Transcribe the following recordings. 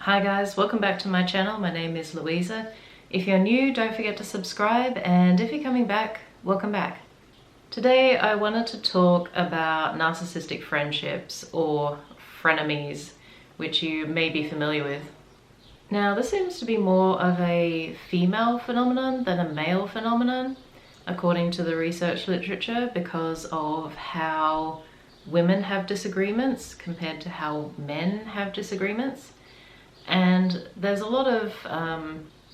Hi guys, welcome back to my channel. My name is Louisa. If you're new, don't forget to subscribe, and if you're coming back, welcome back. Today I wanted to talk about narcissistic friendships or frenemies, which you may be familiar with. Now this seems to be more of a female phenomenon than a male phenomenon, according to the research literature, because of how women have disagreements compared to how men have disagreements. And there's a lot of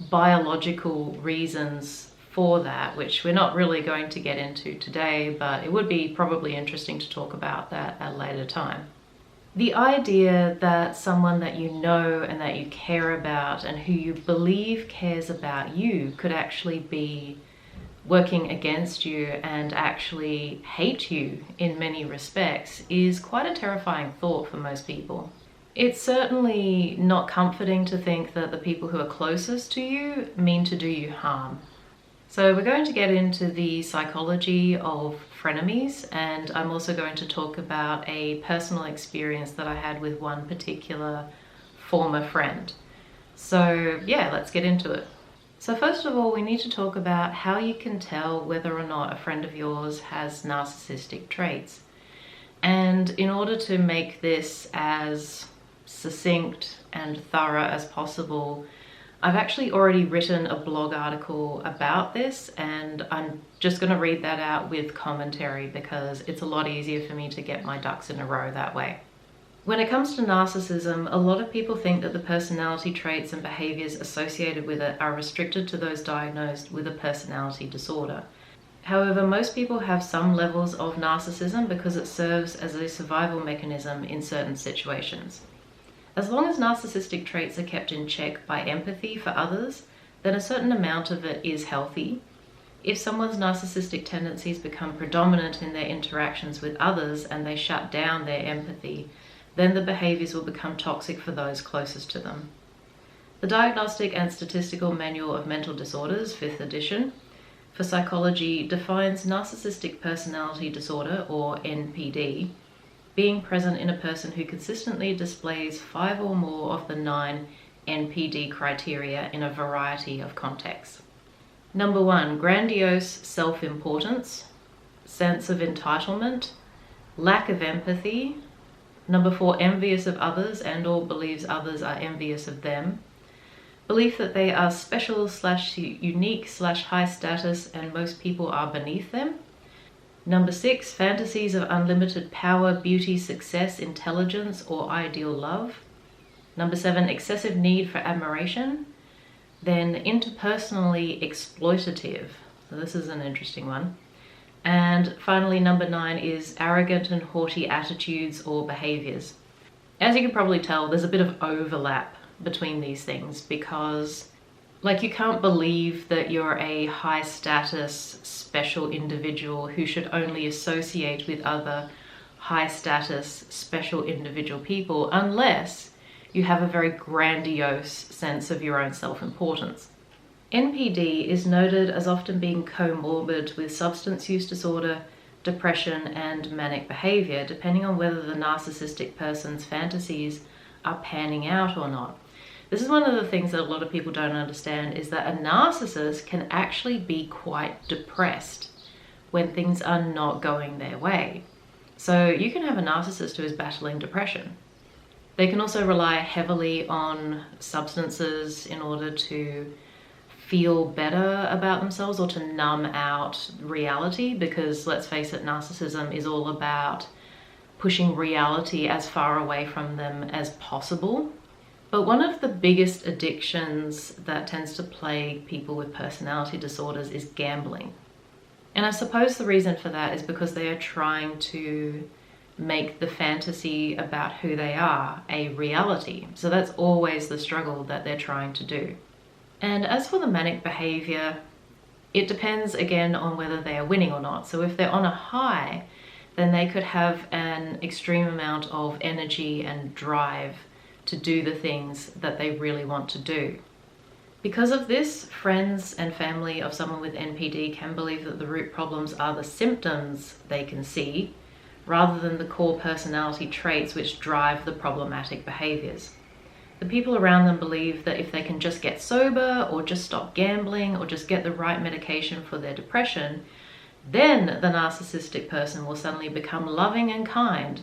biological reasons for that, which we're not really going to get into today, but it would be probably interesting to talk about that at a later time. The idea that someone that you know and that you care about and who you believe cares about you could actually be working against you and actually hate you in many respects is quite a terrifying thought for most people. It's certainly not comforting to think that the people who are closest to you mean to do you harm. So we're going to get into the psychology of frenemies, and I'm also going to talk about a personal experience that I had with one particular former friend. So yeah, let's get into it. So first of all, we need to talk about how you can tell whether or not a friend of yours has narcissistic traits. And in order to make this as succinct and thorough as possible, I've actually already written a blog article about this, and I'm just going to read that out with commentary because it's a lot easier for me to get my ducks in a row that way. When it comes to narcissism, a lot of people think that the personality traits and behaviors associated with it are restricted to those diagnosed with a personality disorder. However, most people have some levels of narcissism because it serves as a survival mechanism in certain situations. As long as narcissistic traits are kept in check by empathy for others, then a certain amount of it is healthy. If someone's narcissistic tendencies become predominant in their interactions with others and they shut down their empathy, then the behaviors will become toxic for those closest to them. The Diagnostic and Statistical Manual of Mental Disorders, 5th edition, for psychology defines narcissistic personality disorder, or NPD, being present in a person who consistently displays 5 or more of the 9 NPD criteria in a variety of contexts. Number 1, grandiose self-importance, sense of entitlement, lack of empathy. Number 4, envious of others and/or believes others are envious of them. Belief that they are special/unique/high status and most people are beneath them. Number 6, fantasies of unlimited power, beauty, success, intelligence, or ideal love. Number 7, excessive need for admiration. Then interpersonally exploitative. So this is an interesting one. And finally, number 9 is arrogant and haughty attitudes or behaviors. As you can probably tell, there's a bit of overlap between these things because you can't believe that you're a high status, special individual who should only associate with other high status, special individual people unless you have a very grandiose sense of your own self-importance. NPD is noted as often being comorbid with substance use disorder, depression, and manic behavior, depending on whether the narcissistic person's fantasies are panning out or not. This is one of the things that a lot of people don't understand, is that a narcissist can actually be quite depressed when things are not going their way. So you can have a narcissist who is battling depression. They can also rely heavily on substances in order to feel better about themselves or to numb out reality, because let's face it, narcissism is all about pushing reality as far away from them as possible. But one of the biggest addictions that tends to plague people with personality disorders is gambling. And I suppose the reason for that is because they are trying to make the fantasy about who they are a reality. So that's always the struggle that they're trying to do. And as for the manic behavior, it depends again on whether they are winning or not. So if they're on a high, then they could have an extreme amount of energy and drive to do the things that they really want to do. Because of this, friends and family of someone with NPD can believe that the root problems are the symptoms they can see, rather than the core personality traits which drive the problematic behaviors. The people around them believe that if they can just get sober or just stop gambling or just get the right medication for their depression, then the narcissistic person will suddenly become loving and kind.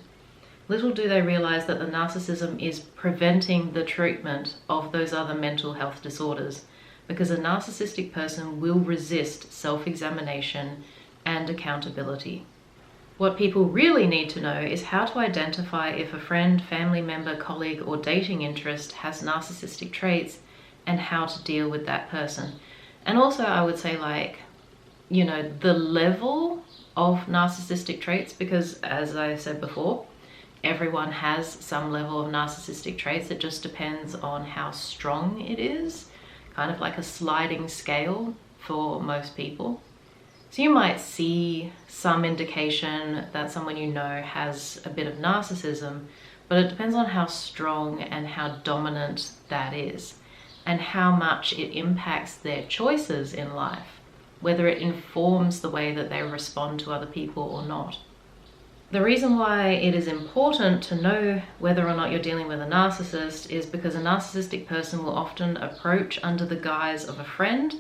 Little do they realize that the narcissism is preventing the treatment of those other mental health disorders, because a narcissistic person will resist self-examination and accountability. What people really need to know is how to identify if a friend, family member, colleague, or dating interest has narcissistic traits and how to deal with that person. And also, I would say, like, you know, the level of narcissistic traits, because as I said before, everyone has some level of narcissistic traits. It just depends on how strong it is, kind of like a sliding scale for most people. So you might see some indication that someone you know has a bit of narcissism, but it depends on how strong and how dominant that is, and how much it impacts their choices in life, whether it informs the way that they respond to other people or not. The reason why it is important to know whether or not you're dealing with a narcissist is because a narcissistic person will often approach under the guise of a friend,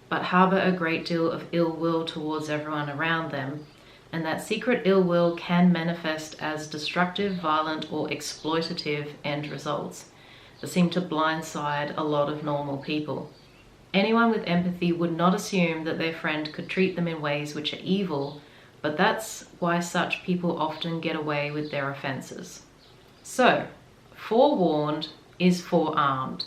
but harbor a great deal of ill will towards everyone around them. And that secret ill will can manifest as destructive, violent, or exploitative end results that seem to blindside a lot of normal people. Anyone with empathy would not assume that their friend could treat them in ways which are evil, but that's why such people often get away with their offenses. So, forewarned is forearmed.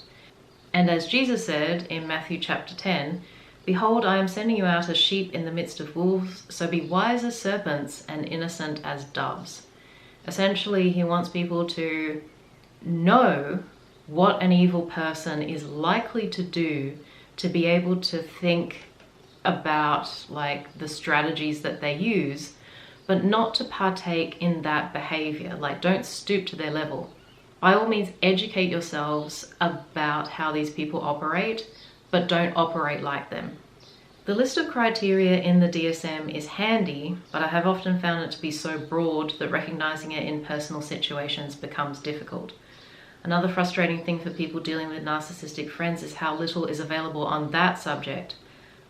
And as Jesus said in Matthew chapter 10, "Behold, I am sending you out as sheep in the midst of wolves, so be wise as serpents and innocent as doves." Essentially, he wants people to know what an evil person is likely to do, to be able to think about like the strategies that they use, but not to partake in that behavior. Like, don't stoop to their level. By all means, educate yourselves about how these people operate, but don't operate like them. The list of criteria in the DSM is handy, but I have often found it to be so broad that recognizing it in personal situations becomes difficult. Another frustrating thing for people dealing with narcissistic friends is how little is available on that subject.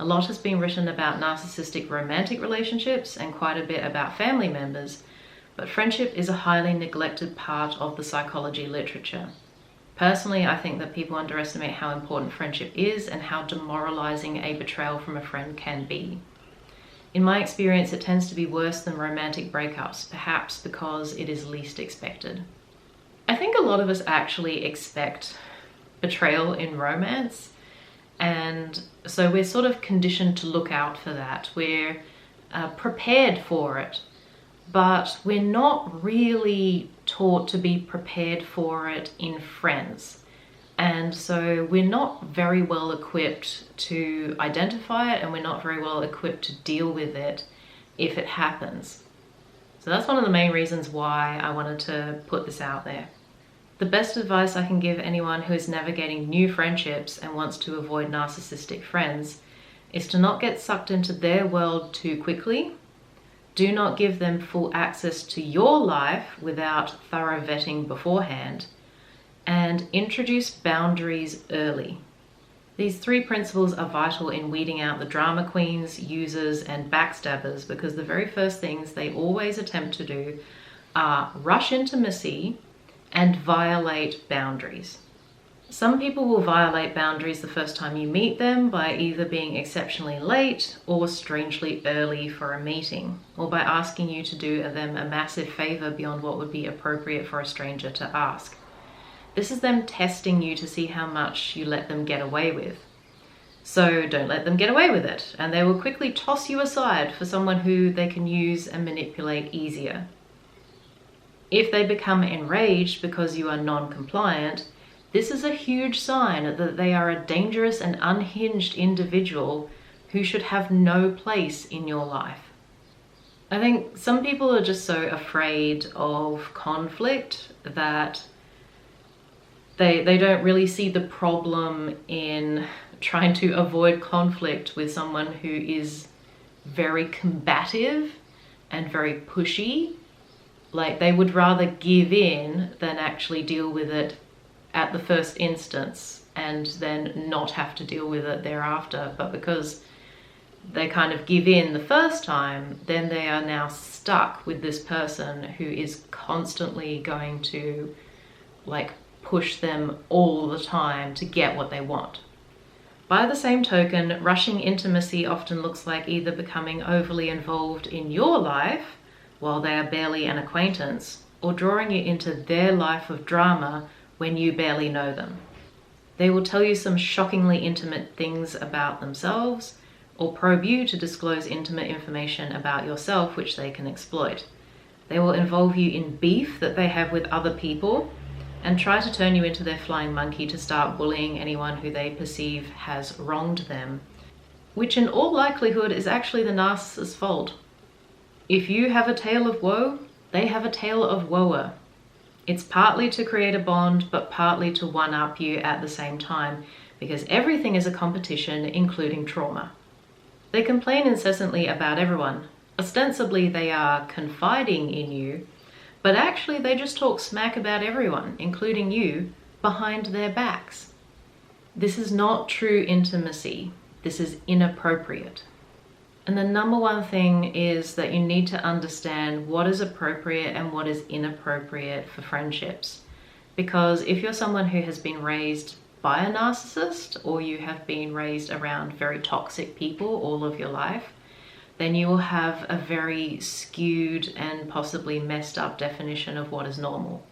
A lot has been written about narcissistic romantic relationships and quite a bit about family members, but friendship is a highly neglected part of the psychology literature. Personally, I think that people underestimate how important friendship is and how demoralizing a betrayal from a friend can be. In my experience, it tends to be worse than romantic breakups, perhaps because it is least expected. I think a lot of us actually expect betrayal in romance, and so we're sort of conditioned to look out for that. We're prepared for it, but we're not really taught to be prepared for it in friends. And so we're not very well equipped to identify it, and we're not very well equipped to deal with it if it happens. So that's one of the main reasons why I wanted to put this out there. The best advice I can give anyone who is navigating new friendships and wants to avoid narcissistic friends is to not get sucked into their world too quickly. Do not give them full access to your life without thorough vetting beforehand, and introduce boundaries early. These 3 principles are vital in weeding out the drama queens, users, and backstabbers, because the very first things they always attempt to do are rush intimacy and violate boundaries. Some people will violate boundaries the first time you meet them by either being exceptionally late or strangely early for a meeting, or by asking you to do them a massive favor beyond what would be appropriate for a stranger to ask. This is them testing you to see how much you let them get away with. So don't let them get away with it, and they will quickly toss you aside for someone who they can use and manipulate easier. If they become enraged because you are non-compliant, this is a huge sign that they are a dangerous and unhinged individual who should have no place in your life. I think some people are just so afraid of conflict that they don't really see the problem in trying to avoid conflict with someone who is very combative and very pushy. Like, they would rather give in than actually deal with it at the first instance and then not have to deal with it thereafter, but because they kind of give in the first time, then they are now stuck with this person who is constantly going to like push them all the time to get what they want. By the same token, rushing intimacy often looks like either becoming overly involved in your life while they are barely an acquaintance, or drawing you into their life of drama when you barely know them. They will tell you some shockingly intimate things about themselves, or probe you to disclose intimate information about yourself which they can exploit. They will involve you in beef that they have with other people and try to turn you into their flying monkey to start bullying anyone who they perceive has wronged them, which in all likelihood is actually the narcissist's fault. If you have a tale of woe, they have a tale of woe. It's partly to create a bond, but partly to one-up you at the same time, because everything is a competition, including trauma. They complain incessantly about everyone. Ostensibly, they are confiding in you, but actually they just talk smack about everyone, including you, behind their backs. This is not true intimacy. This is inappropriate. And the number one thing is that you need to understand what is appropriate and what is inappropriate for friendships. Because if you're someone who has been raised by a narcissist, or you have been raised around very toxic people all of your life, then you will have a very skewed and possibly messed up definition of what is normal.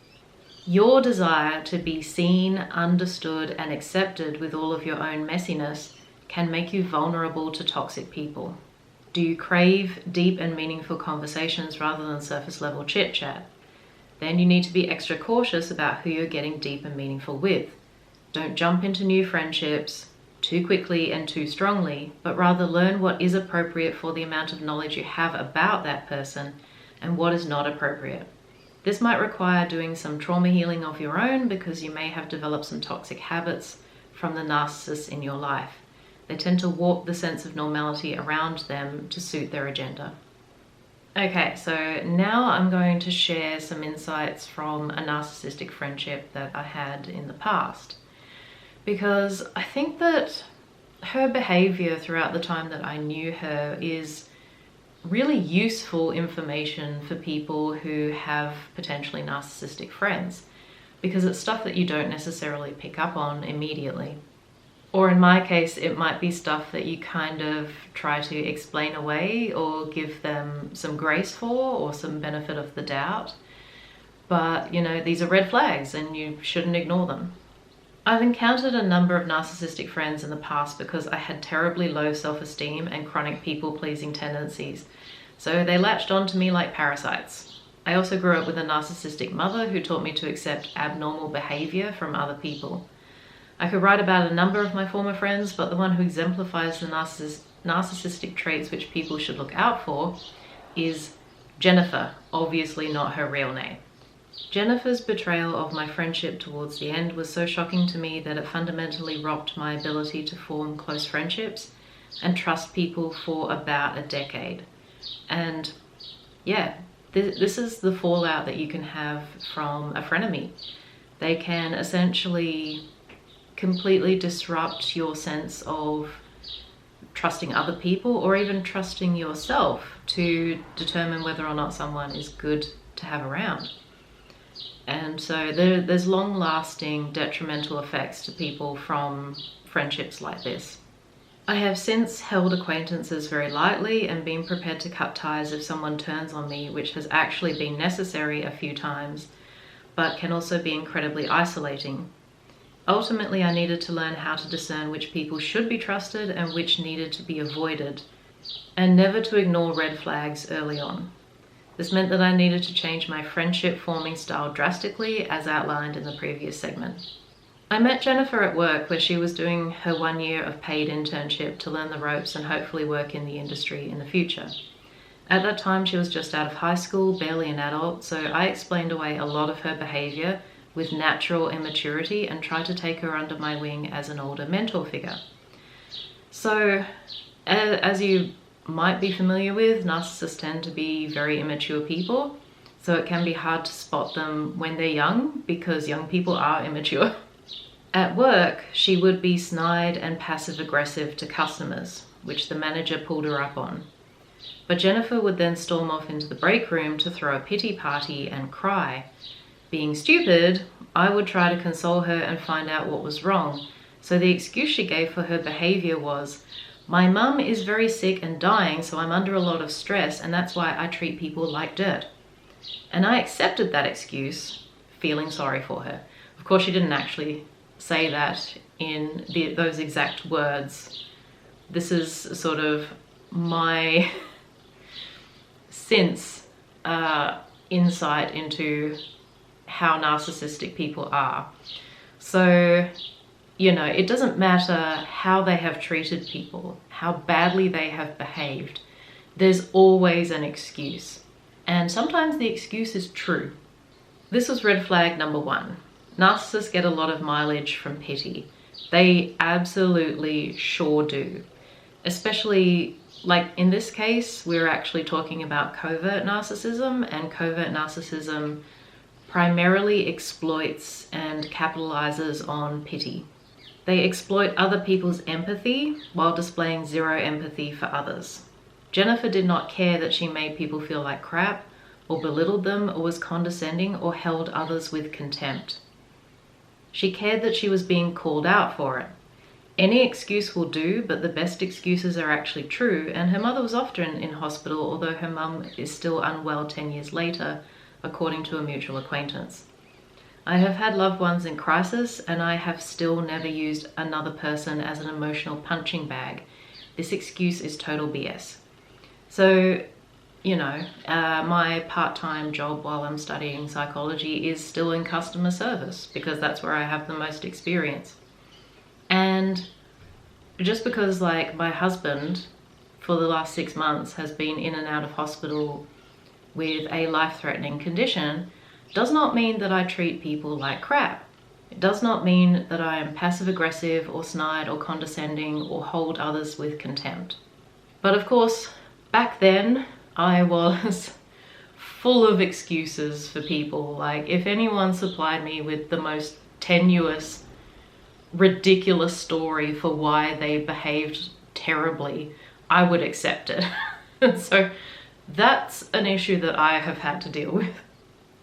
Your desire to be seen, understood, and accepted with all of your own messiness can make you vulnerable to toxic people. Do you crave deep and meaningful conversations rather than surface level chit chat? Then you need to be extra cautious about who you're getting deep and meaningful with. Don't jump into new friendships too quickly and too strongly, but rather learn what is appropriate for the amount of knowledge you have about that person and what is not appropriate. This might require doing some trauma healing of your own because you may have developed some toxic habits from the narcissists in your life. They tend to warp the sense of normality around them to suit their agenda. Okay, so now I'm going to share some insights from a narcissistic friendship that I had in the past. Because I think that her behavior throughout the time that I knew her is really useful information for people who have potentially narcissistic friends, because it's stuff that you don't necessarily pick up on immediately. Or in my case, it might be stuff that you kind of try to explain away or give them some grace for or some benefit of the doubt. But, you know, these are red flags and you shouldn't ignore them. I've encountered a number of narcissistic friends in the past because I had terribly low self-esteem and chronic people-pleasing tendencies, so they latched onto me like parasites. I also grew up with a narcissistic mother who taught me to accept abnormal behavior from other people. I could write about a number of my former friends, but the one who exemplifies the narcissistic traits which people should look out for is Jennifer, obviously not her real name. Jennifer's betrayal of my friendship towards the end was so shocking to me that it fundamentally rocked my ability to form close friendships and trust people for about a decade. And yeah, this is the fallout that you can have from a frenemy. They can essentially completely disrupt your sense of trusting other people or even trusting yourself to determine whether or not someone is good to have around. And so there's long-lasting detrimental effects to people from friendships like this. I have since held acquaintances very lightly and been prepared to cut ties if someone turns on me, which has actually been necessary a few times, but can also be incredibly isolating. Ultimately, I needed to learn how to discern which people should be trusted and which needed to be avoided, and never to ignore red flags early on. This meant that I needed to change my friendship forming style drastically, as outlined in the previous segment. I met Jennifer at work where she was doing her 1 year of paid internship to learn the ropes and hopefully work in the industry in the future. At that time, she was just out of high school, barely an adult, so I explained away a lot of her behavior with natural immaturity and tried to take her under my wing as an older mentor figure. So, as you might be familiar with, narcissists tend to be very immature people, so it can be hard to spot them when they're young because young people are immature. At work, she would be snide and passive-aggressive to customers, which the manager pulled her up on. But Jennifer would then storm off into the break room to throw a pity party and cry. Being stupid, I would try to console her and find out what was wrong. So the excuse she gave for her behavior was, "My mum is very sick and dying, so I'm under a lot of stress, and that's why I treat people like dirt." And I accepted that excuse, feeling sorry for her. Of course, she didn't actually say that in those exact words. This is sort of my insight into how narcissistic people are. So, you know, it doesn't matter how they have treated people, how badly they have behaved. There's always an excuse. And sometimes the excuse is true. This was red flag number 1. Narcissists get a lot of mileage from pity. They absolutely sure do. Especially, like in this case, we're actually talking about covert narcissism, and covert narcissism primarily exploits and capitalizes on pity. They exploit other people's empathy while displaying zero empathy for others. Jennifer did not care that she made people feel like crap, or belittled them, or was condescending, or held others with contempt. She cared that she was being called out for it. Any excuse will do, but the best excuses are actually true, and her mother was often in hospital, although her mum is still unwell 10 years later, according to a mutual acquaintance. I have had loved ones in crisis, and I have still never used another person as an emotional punching bag. This excuse is total BS. So, you know, my part-time job while I'm studying psychology is still in customer service because that's where I have the most experience. And just because, like, my husband for the last 6 months has been in and out of hospital with a life-threatening condition does not mean that I treat people like crap. It does not mean that I am passive-aggressive or snide or condescending or hold others with contempt. But of course, back then, I was full of excuses for people. Like, if anyone supplied me with the most tenuous, ridiculous story for why they behaved terribly, I would accept it. So that's an issue that I have had to deal with.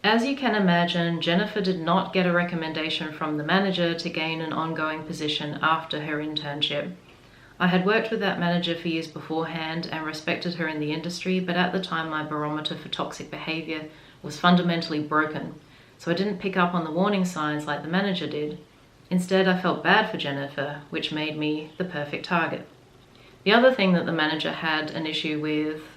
As you can imagine, Jennifer did not get a recommendation from the manager to gain an ongoing position after her internship. I had worked with that manager for years beforehand and respected her in the industry, but at the time my barometer for toxic behavior was fundamentally broken, so I didn't pick up on the warning signs like the manager did. Instead, I felt bad for Jennifer, which made me the perfect target. The other thing that the manager had an issue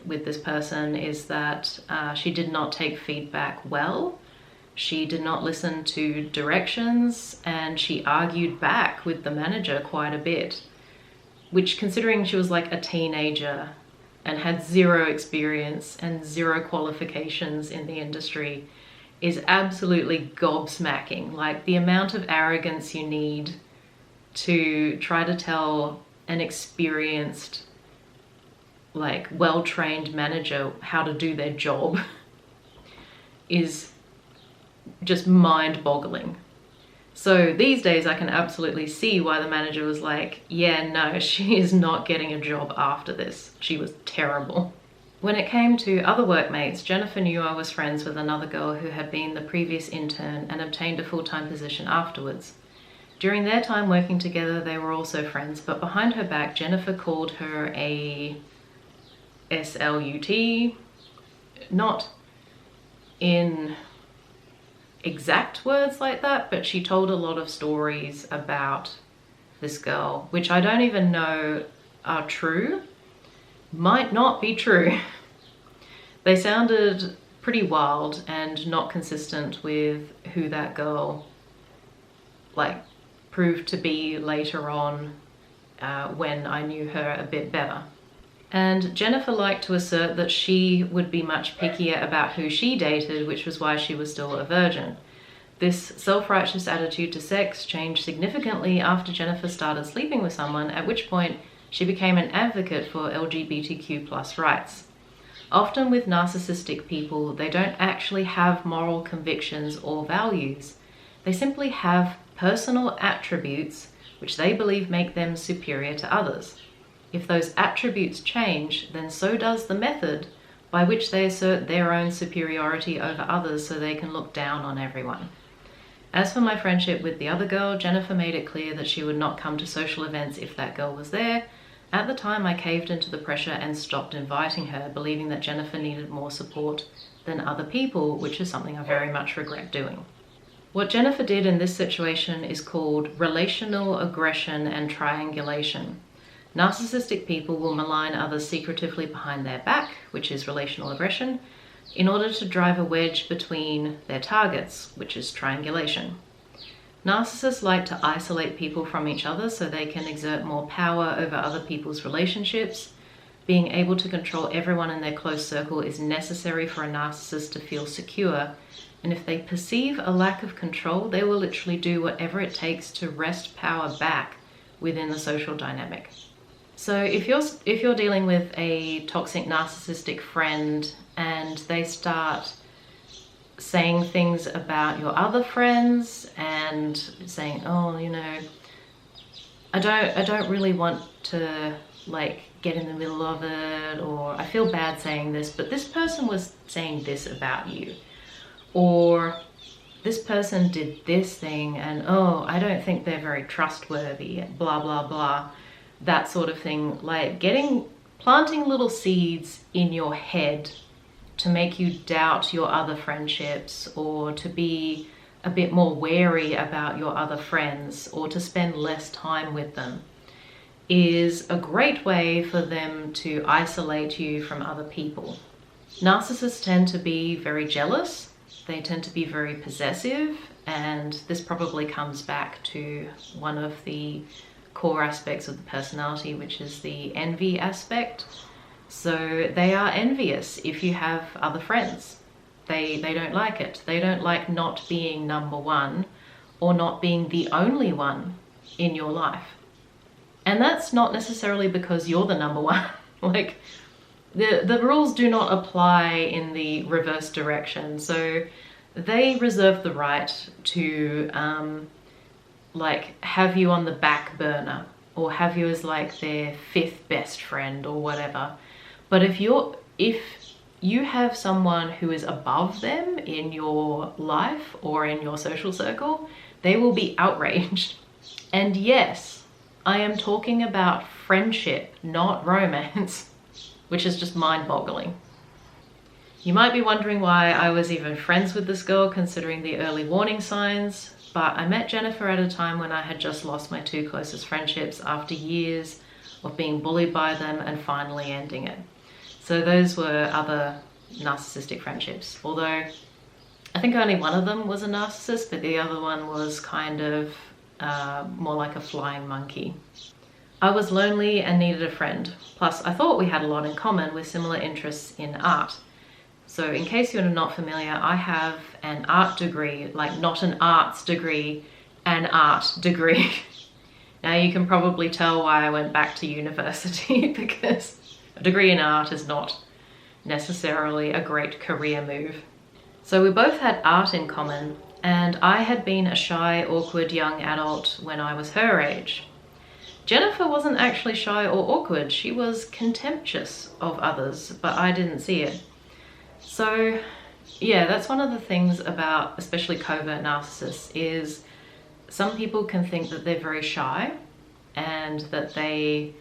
with this person is that she did not take feedback well. She did not listen to directions, and she argued back with the manager quite a bit, which, considering she was like a teenager and had zero experience and zero qualifications in the industry, is absolutely gobsmacking. Like, the amount of arrogance you need to try to tell an experienced, like, well-trained manager how to do their job is just mind-boggling. So these days I can absolutely see why the manager was like, yeah, no, she is not getting a job after this. She was terrible. When it came to other workmates, Jennifer knew I was friends with another girl who had been the previous intern and obtained a full-time position afterwards. During their time working together, they were also friends, but behind her back, Jennifer called her a slut, not in exact words like that, but she told a lot of stories about this girl, which I don't even know are true, might not be true. They sounded pretty wild and not consistent with who that girl, like, proved to be later on when I knew her a bit better. And Jennifer liked to assert that she would be much pickier about who she dated, which was why she was still a virgin. This self-righteous attitude to sex changed significantly after Jennifer started sleeping with someone, at which point she became an advocate for LGBTQ+ rights. Often with narcissistic people, they don't actually have moral convictions or values. They simply have personal attributes which they believe make them superior to others. If those attributes change, then so does the method by which they assert their own superiority over others so they can look down on everyone. As for my friendship with the other girl, Jennifer made it clear that she would not come to social events if that girl was there. At the time, I caved into the pressure and stopped inviting her, believing that Jennifer needed more support than other people, which is something I very much regret doing. What Jennifer did in this situation is called relational aggression and triangulation. Narcissistic people will malign others secretively behind their back, which is relational aggression, in order to drive a wedge between their targets, which is triangulation. Narcissists like to isolate people from each other so they can exert more power over other people's relationships. Being able to control everyone in their close circle is necessary for a narcissist to feel secure, and if they perceive a lack of control, they will literally do whatever it takes to wrest power back within the social dynamic. So if you're dealing with a toxic narcissistic friend and they start saying things about your other friends and saying, oh, you know, I don't really want to like get in the middle of it, or I feel bad saying this, but this person was saying this about you, or this person did this thing and oh, I don't think they're very trustworthy, blah blah blah, that sort of thing. Like planting little seeds in your head to make you doubt your other friendships, or to be a bit more wary about your other friends, or to spend less time with them, is a great way for them to isolate you from other people. Narcissists tend to be very jealous, they tend to be very possessive, and this probably comes back to one of the core aspects of the personality, which is the envy aspect. So they are envious if you have other friends. They don't like it. They don't like not being number one or not being the only one in your life. And that's not necessarily because you're the number one. Like the rules do not apply in the reverse direction. So they reserve the right to like have you on the back burner, or have you as like their fifth best friend or whatever. But if you have someone who is above them in your life or in your social circle, they will be outraged. And yes, I am talking about friendship, not romance, which is just mind-boggling. You might be wondering why I was even friends with this girl, considering the early warning signs, but I met Jennifer at a time when I had just lost my two closest friendships after years of being bullied by them and finally ending it. So those were other narcissistic friendships, although I think only one of them was a narcissist, but the other one was kind of more like a flying monkey. I was lonely and needed a friend. Plus, I thought we had a lot in common with similar interests in art. So in case you're not familiar, I have an art degree, like not an arts degree, an art degree. Now you can probably tell why I went back to university, because a degree in art is not necessarily a great career move. So we both had art in common, and I had been a shy, awkward young adult when I was her age. Jennifer wasn't actually shy or awkward, she was contemptuous of others, but I didn't see it. So yeah, that's one of the things about especially covert narcissists, is some people can think that they're very shy and that they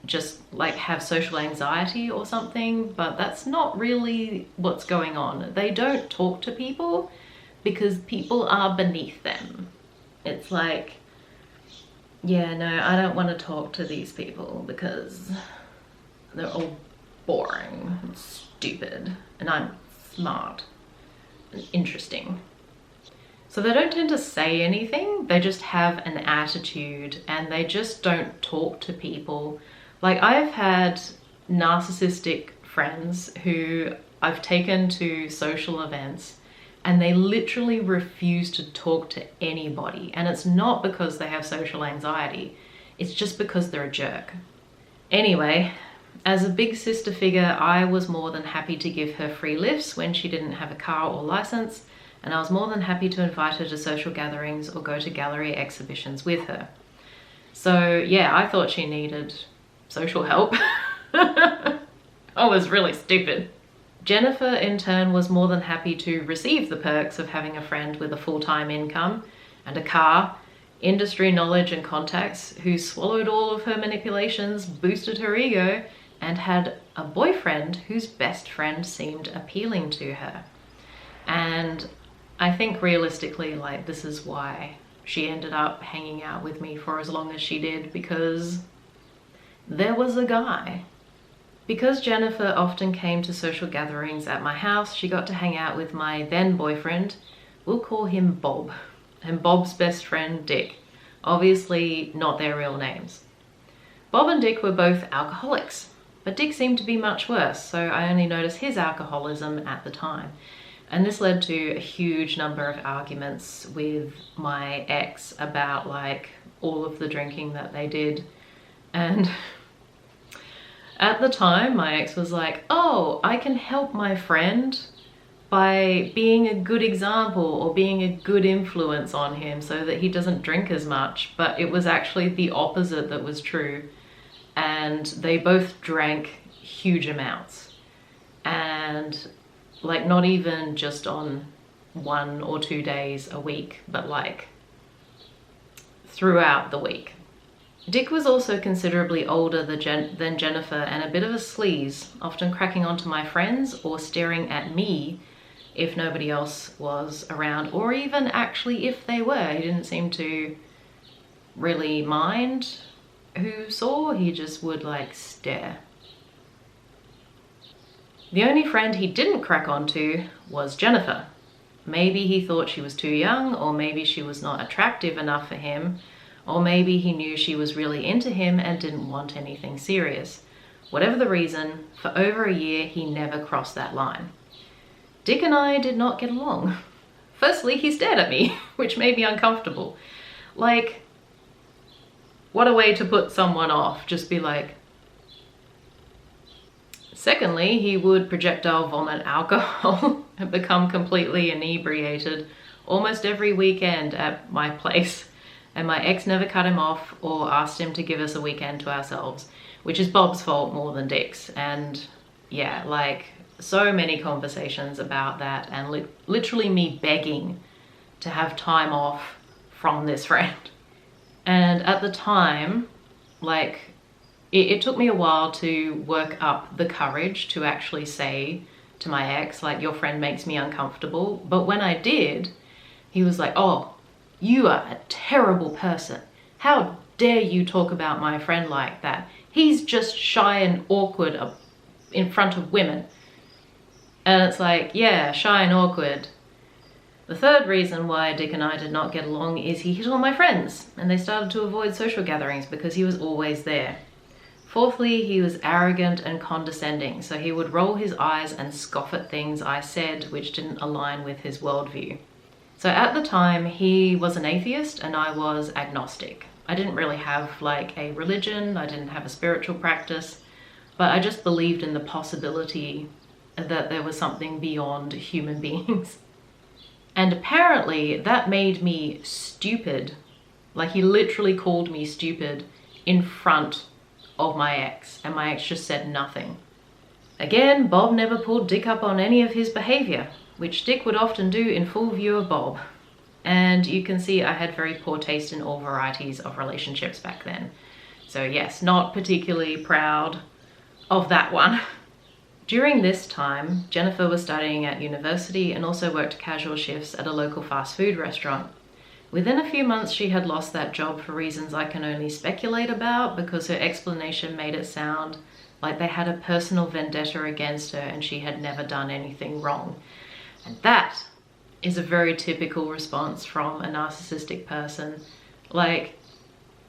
just like have social anxiety or something, but that's not really what's going on. They don't talk to people because people are beneath them. It's like, yeah, no, I don't want to talk to these people because they're all boring and stupid and I'm smart and interesting. So they don't tend to say anything, they just have an attitude and they just don't talk to people. Like I've had narcissistic friends who I've taken to social events and they literally refuse to talk to anybody. And it's not because they have social anxiety, it's just because they're a jerk. Anyway, as a big sister figure, I was more than happy to give her free lifts when she didn't have a car or license, and I was more than happy to invite her to social gatherings or go to gallery exhibitions with her. So yeah, I thought she needed social help. I was really stupid. Jennifer, in turn, was more than happy to receive the perks of having a friend with a full-time income and a car, industry knowledge and contacts, who swallowed all of her manipulations, boosted her ego, and had a boyfriend whose best friend seemed appealing to her. And I think realistically, like, this is why she ended up hanging out with me for as long as she did, because there was a guy. Because Jennifer often came to social gatherings at my house, she got to hang out with my then boyfriend. We'll call him Bob, and Bob's best friend, Dick. Obviously not their real names. Bob and Dick were both alcoholics, but Dick seemed to be much worse, so I only noticed his alcoholism at the time. And this led to a huge number of arguments with my ex about, like, all of the drinking that they did. And at the time, my ex was like, oh, I can help my friend by being a good example or being a good influence on him so that he doesn't drink as much. But it was actually the opposite that was true. And they both drank huge amounts. And like, not even just on 1 or 2 days a week, but like throughout the week. Dick was also considerably older than Jennifer and a bit of a sleaze, often cracking onto my friends or staring at me if nobody else was around, or even actually if they were. He didn't seem to really mind who saw, he just would like stare. The only friend he didn't crack onto was Jennifer. Maybe he thought she was too young, or maybe she was not attractive enough for him, or maybe he knew she was really into him and didn't want anything serious. Whatever the reason, for over a year he never crossed that line. Dick and I did not get along. Firstly, he stared at me, which made me uncomfortable. Like, what a way to put someone off, just be like. Secondly, he would projectile vomit alcohol and become completely inebriated almost every weekend at my place. And my ex never cut him off or asked him to give us a weekend to ourselves, which is Bob's fault more than Dick's. And yeah, like, so many conversations about that, and literally me begging to have time off from this friend. And at the time, like, it took me a while to work up the courage to actually say to my ex, like, your friend makes me uncomfortable. But when I did, he was like, oh, you are a terrible person. How dare you talk about my friend like that? He's just shy and awkward in front of women. And it's like, yeah, shy and awkward. The third reason why Dick and I did not get along is he hit on my friends, and they started to avoid social gatherings because he was always there. Fourthly, he was arrogant and condescending, so he would roll his eyes and scoff at things I said which didn't align with his worldview. So at the time, he was an atheist and I was agnostic. I didn't really have like a religion, I didn't have a spiritual practice, but I just believed in the possibility that there was something beyond human beings. And apparently that made me stupid. Like, he literally called me stupid in front of my ex, and my ex just said nothing. Again, Bob never pulled Dick up on any of his behavior, which Dick would often do in full view of Bob. And you can see I had very poor taste in all varieties of relationships back then. So yes, not particularly proud of that one. During this time, Jennifer was studying at university and also worked casual shifts at a local fast food restaurant. Within a few months, she had lost that job for reasons I can only speculate about, because her explanation made it sound like they had a personal vendetta against her and she had never done anything wrong. And that is a very typical response from a narcissistic person. Like,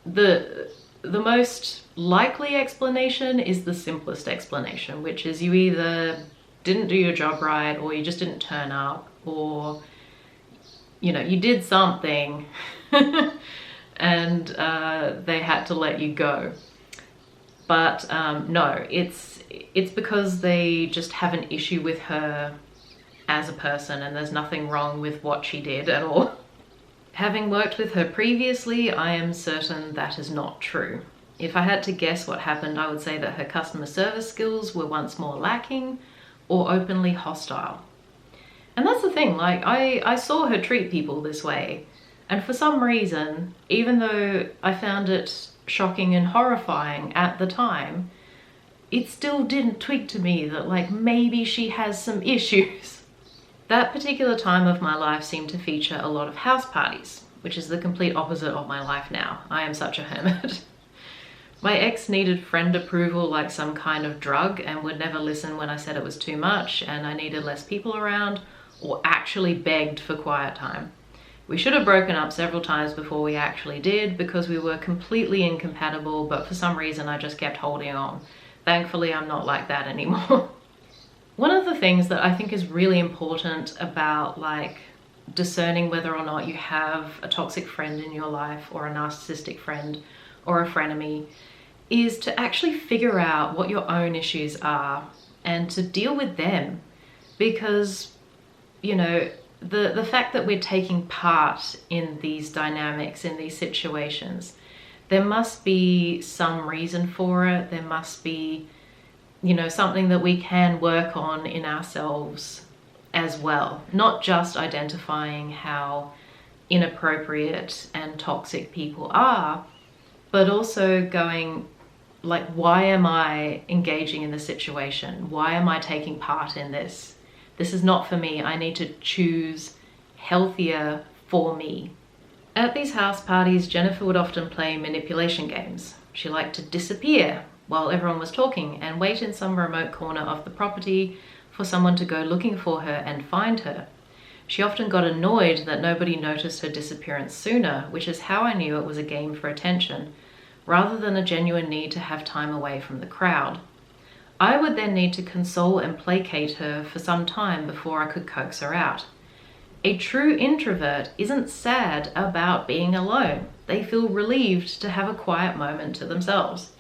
the most likely explanation is the simplest explanation, which is you either didn't do your job right, or you just didn't turn up, or, you know, you did something and they had to let you go. But no, it's because they just have an issue with her as a person, and there's nothing wrong with what she did at all. Having worked with her previously, I am certain that is not true. If I had to guess what happened, I would say that her customer service skills were once more lacking or openly hostile. And that's the thing, like, I saw her treat people this way, and for some reason, even though I found it shocking and horrifying at the time, it still didn't tweak to me that, like, maybe she has some issues. That particular time of my life seemed to feature a lot of house parties, which is the complete opposite of my life now. I am such a hermit. My ex needed friend approval like some kind of drug and would never listen when I said it was too much and I needed less people around, or actually begged for quiet time. We should have broken up several times before we actually did because we were completely incompatible, but for some reason I just kept holding on. Thankfully, I'm not like that anymore. One of the things that I think is really important about, like, discerning whether or not you have a toxic friend in your life or a narcissistic friend or a frenemy is to actually figure out what your own issues are and to deal with them. Because, you know, the fact that we're taking part in these dynamics, in these situations, there must be some reason for it. There must be, you know, something that we can work on in ourselves as well. Not just identifying how inappropriate and toxic people are, but also going, like, why am I engaging in this situation? Why am I taking part in this? This is not for me. I need to choose healthier for me. At these house parties, Jennifer would often play manipulation games. She liked to disappear while everyone was talking and wait in some remote corner of the property for someone to go looking for her and find her. She often got annoyed that nobody noticed her disappearance sooner, which is how I knew it was a game for attention, rather than a genuine need to have time away from the crowd. I would then need to console and placate her for some time before I could coax her out. A true introvert isn't sad about being alone. They feel relieved to have a quiet moment to themselves.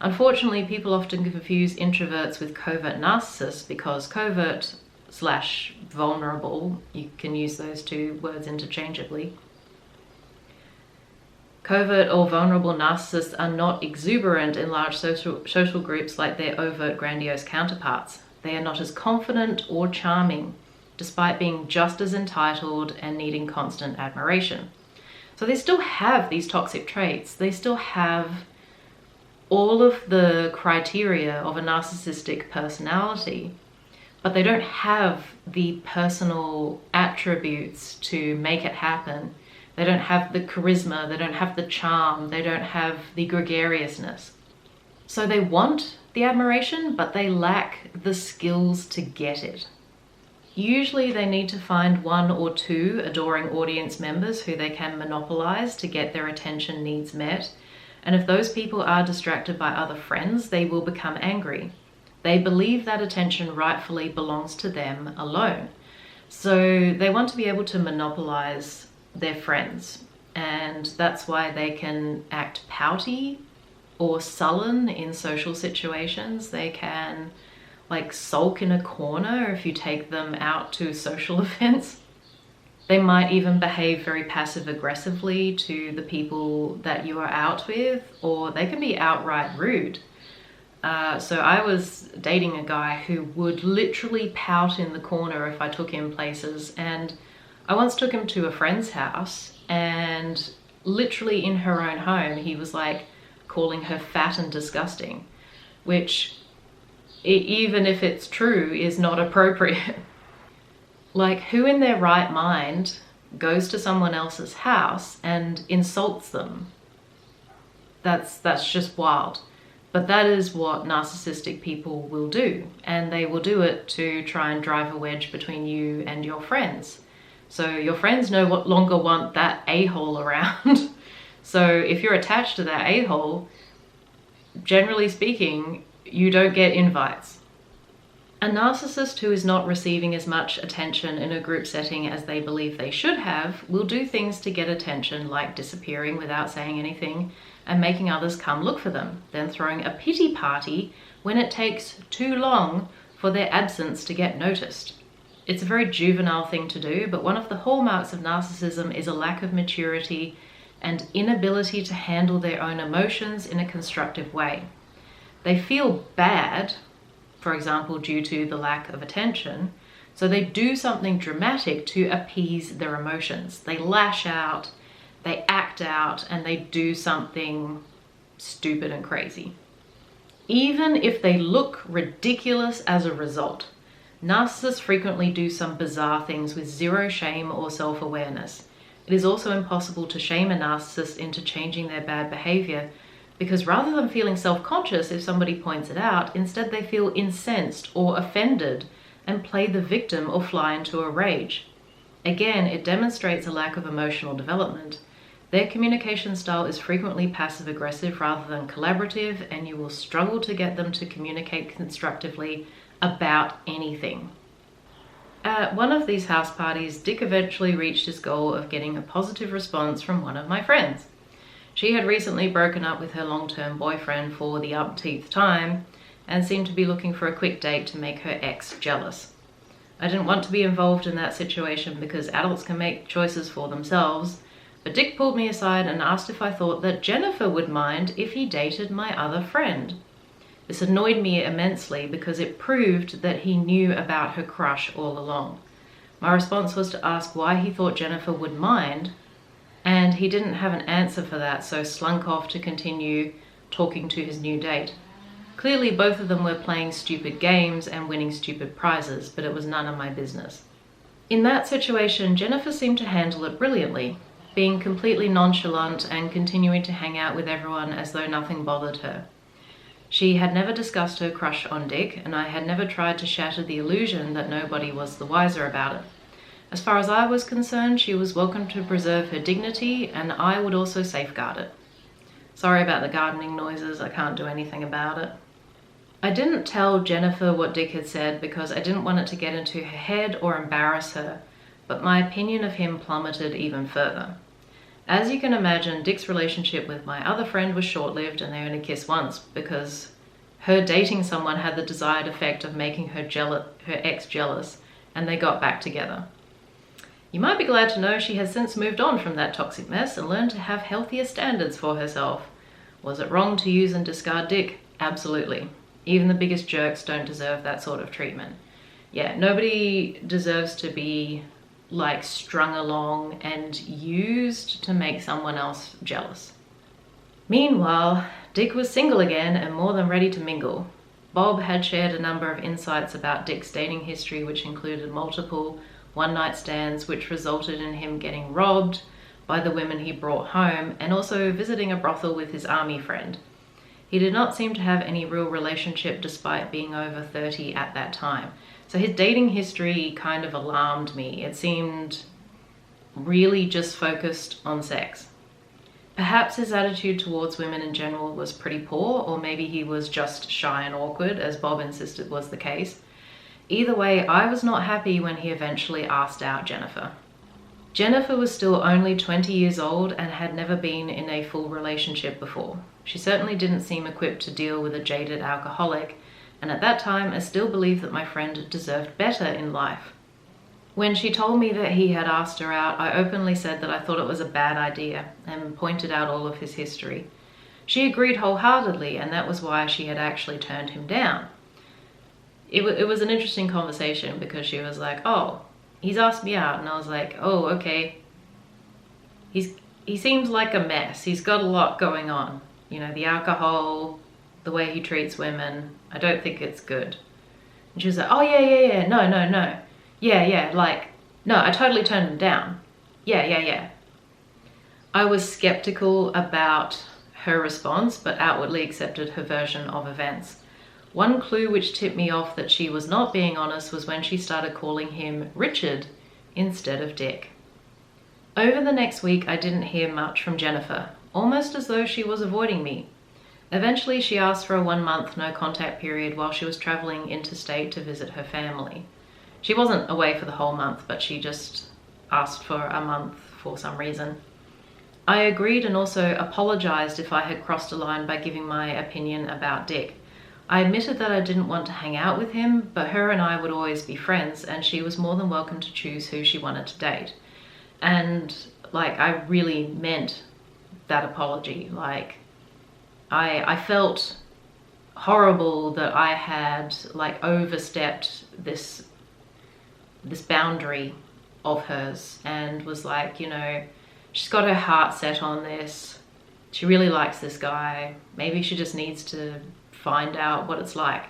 Unfortunately, people often confuse introverts with covert narcissists because covert/vulnerable, you can use those two words interchangeably. Covert or vulnerable narcissists are not exuberant in large social groups like their overt, grandiose counterparts. They are not as confident or charming, despite being just as entitled and needing constant admiration. So they still have these toxic traits. They still have all of the criteria of a narcissistic personality, but they don't have the personal attributes to make it happen. They don't have the charisma, they don't have the charm, they don't have the gregariousness. So they want the admiration, but they lack the skills to get it. Usually they need to find one or two adoring audience members who they can monopolize to get their attention needs met. And if those people are distracted by other friends, they will become angry. They believe that attention rightfully belongs to them alone. So they want to be able to monopolize their friends, and that's why they can act pouty or sullen in social situations. They can, like, sulk in a corner if you take them out to social events. They might even behave very passive aggressively to the people that you are out with, or they can be outright rude. So I was dating a guy who would literally pout in the corner if I took him places, and I once took him to a friend's house, and literally in her own home, he was like calling her fat and disgusting, which, even if it's true, is not appropriate. Like, who in their right mind goes to someone else's house and insults them? That's just wild. But that is what narcissistic people will do, and they will do it to try and drive a wedge between you and your friends. So your friends no longer want that a-hole around. So if you're attached to that a-hole, generally speaking, you don't get invites. A narcissist who is not receiving as much attention in a group setting as they believe they should have will do things to get attention, like disappearing without saying anything and making others come look for them, then throwing a pity party when it takes too long for their absence to get noticed. It's a very juvenile thing to do, but one of the hallmarks of narcissism is a lack of maturity and inability to handle their own emotions in a constructive way. They feel bad, for example, due to the lack of attention, so they do something dramatic to appease their emotions. They lash out, they act out, and they do something stupid and crazy. Even if they look ridiculous as a result, narcissists frequently do some bizarre things with zero shame or self-awareness. It is also impossible to shame a narcissist into changing their bad behavior, because rather than feeling self-conscious if somebody points it out, instead they feel incensed or offended and play the victim or fly into a rage. Again, it demonstrates a lack of emotional development. Their communication style is frequently passive-aggressive rather than collaborative, and you will struggle to get them to communicate constructively about anything. At one of these house parties, Dick eventually reached his goal of getting a positive response from one of my friends. She had recently broken up with her long-term boyfriend for the umpteenth time and seemed to be looking for a quick date to make her ex jealous. I didn't want to be involved in that situation because adults can make choices for themselves, but Dick pulled me aside and asked if I thought that Jennifer would mind if he dated my other friend. This annoyed me immensely because it proved that he knew about her crush all along. My response was to ask why he thought Jennifer would mind, and he didn't have an answer for that, so slunk off to continue talking to his new date. Clearly both of them were playing stupid games and winning stupid prizes, but it was none of my business. In that situation, Jennifer seemed to handle it brilliantly, being completely nonchalant and continuing to hang out with everyone as though nothing bothered her. She had never discussed her crush on Dick, and I had never tried to shatter the illusion that nobody was the wiser about it. As far as I was concerned, she was welcome to preserve her dignity, and I would also safeguard it. Sorry about the gardening noises, I can't do anything about it. I didn't tell Jennifer what Dick had said because I didn't want it to get into her head or embarrass her, but my opinion of him plummeted even further. As you can imagine, Dick's relationship with my other friend was short-lived and they only kissed once because her dating someone had the desired effect of making her ex jealous, and they got back together. You might be glad to know she has since moved on from that toxic mess and learned to have healthier standards for herself. Was it wrong to use and discard Dick? Absolutely. Even the biggest jerks don't deserve that sort of treatment. Yeah, nobody deserves to be like strung along and used to make someone else jealous. Meanwhile, Dick was single again and more than ready to mingle. Bob had shared a number of insights about Dick's dating history, which included multiple one-night stands, which resulted in him getting robbed by the women he brought home, and also visiting a brothel with his army friend. He did not seem to have any real relationship despite being over 30 at that time. So his dating history kind of alarmed me. It seemed really just focused on sex. Perhaps his attitude towards women in general was pretty poor, or maybe he was just shy and awkward, as Bob insisted was the case. Either way, I was not happy when he eventually asked out Jennifer. Jennifer was still only 20 years old and had never been in a full relationship before. She certainly didn't seem equipped to deal with a jaded alcoholic, and at that time I still believed that my friend deserved better in life. When she told me that he had asked her out, I openly said that I thought it was a bad idea and pointed out all of his history. She agreed wholeheartedly, and that was why she had actually turned him down. It was an interesting conversation because she was like, oh, he's asked me out, and I was like, oh, okay. He seems like a mess. He's got a lot going on. You know, the alcohol, the way he treats women, I don't think it's good. And she was like, oh, yeah, no. Yeah, like, no, I totally turned him down. Yeah. I was skeptical about her response, but outwardly accepted her version of events. One clue which tipped me off that she was not being honest was when she started calling him Richard instead of Dick. Over the next week, I didn't hear much from Jennifer, almost as though she was avoiding me. Eventually, she asked for a 1-month no-contact period while she was traveling interstate to visit her family. She wasn't away for the whole month, but she just asked for a month for some reason. I agreed and also apologized if I had crossed a line by giving my opinion about Dick. I admitted that I didn't want to hang out with him, but her and I would always be friends, and she was more than welcome to choose who she wanted to date. And like, I really meant that apology. Like, I felt horrible that I had like overstepped this boundary of hers, and was like, you know, she's got her heart set on this. She really likes this guy. Maybe she just needs to find out what it's like.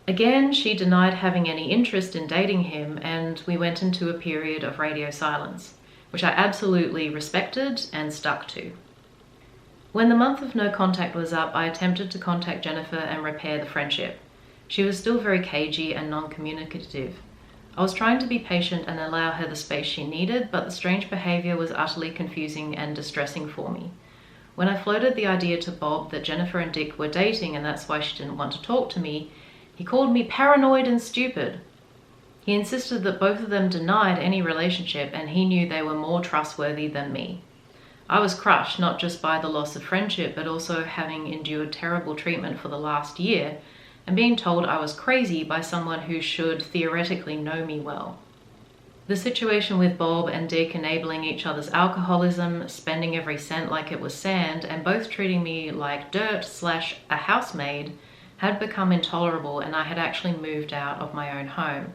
Again, she denied having any interest in dating him, and we went into a period of radio silence, which I absolutely respected and stuck to. When the month of no contact was up, I attempted to contact Jennifer and repair the friendship. She was still very cagey and non-communicative. I was trying to be patient and allow her the space she needed, but the strange behavior was utterly confusing and distressing for me. When I floated the idea to Bob that Jennifer and Dick were dating and that's why she didn't want to talk to me, he called me paranoid and stupid. He insisted that both of them denied any relationship, and he knew they were more trustworthy than me. I was crushed, not just by the loss of friendship, but also having endured terrible treatment for the last year, and being told I was crazy by someone who should theoretically know me well. The situation with Bob and Dick enabling each other's alcoholism, spending every cent like it was sand, and both treating me like dirt / a housemaid had become intolerable, and I had actually moved out of my own home.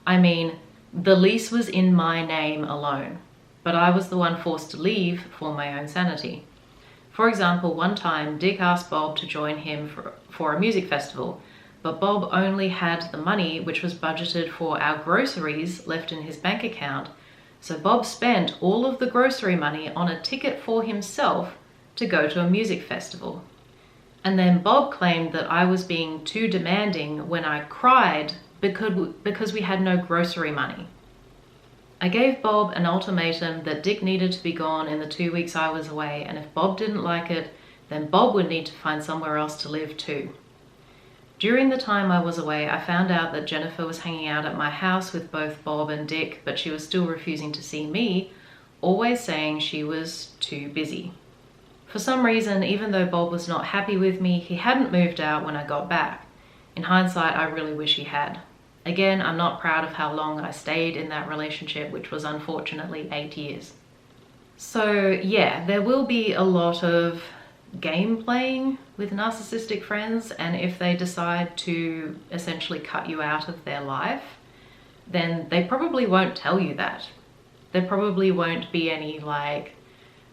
I mean, the lease was in my name alone, but I was the one forced to leave for my own sanity. For example, one time Dick asked Bob to join him for a music festival, but Bob only had the money which was budgeted for our groceries left in his bank account, so Bob spent all of the grocery money on a ticket for himself to go to a music festival. And then Bob claimed that I was being too demanding when I cried because we had no grocery money. I gave Bob an ultimatum that Dick needed to be gone in the 2 weeks I was away, and if Bob didn't like it, then Bob would need to find somewhere else to live too. During the time I was away, I found out that Jennifer was hanging out at my house with both Bob and Dick, but she was still refusing to see me, always saying she was too busy. For some reason, even though Bob was not happy with me, he hadn't moved out when I got back. In hindsight, I really wish he had. Again, I'm not proud of how long I stayed in that relationship, which was unfortunately 8 years. So yeah, there will be a lot of game playing with narcissistic friends, and if they decide to essentially cut you out of their life, then they probably won't tell you that. There probably won't be any like